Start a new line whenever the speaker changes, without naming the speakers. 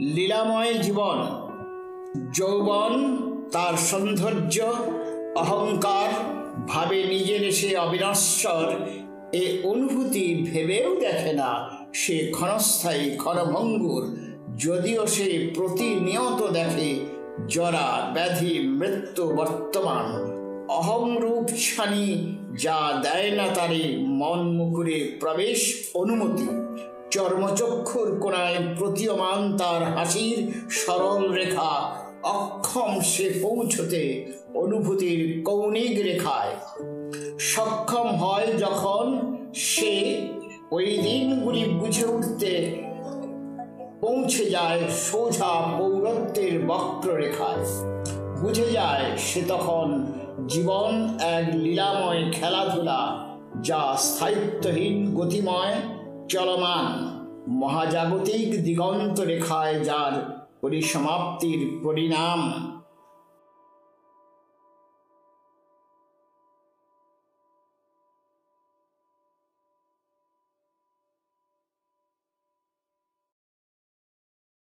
লীলাময় জীবন। যৌবন তার সৌন্দর্য, অহংকার, ভাবে নিজের সে অবিনশ্বর, এ অনুভূতি ভেবেও দেখে না সে ক্ষণস্থায়ী ক্ষণভঙ্গুর। যদিও সে প্রতিনিয়ত দেখে জরা, ব্যাধি, মৃত্যু বর্তমান। অহংরূপ ছানি যা দেয় না তারে মন মুকুরে প্রবেশ অনুমতি। চর্মচক্ষুর কোণায় প্রতীয়মান তার হাসির সরল রেখা, অক্ষম সে পৌঁছতে অনুভূতির কৌণিক রেখায়। সক্ষম হয় যখন সে ওই দিনগুলি বুঝে উঠতে, পৌঁছে যায় সোজা পৌরত্বের বক্ররেখায়। বুঝে যায় সে তখন জীবন এক লীলাময় খেলাধুলা, যা স্থায়িত্বহীন, গতিময়, চলমান, মহাজাগতিক দিগন্ত রেখায় যার পরিসমাপ্তির পরিণাম।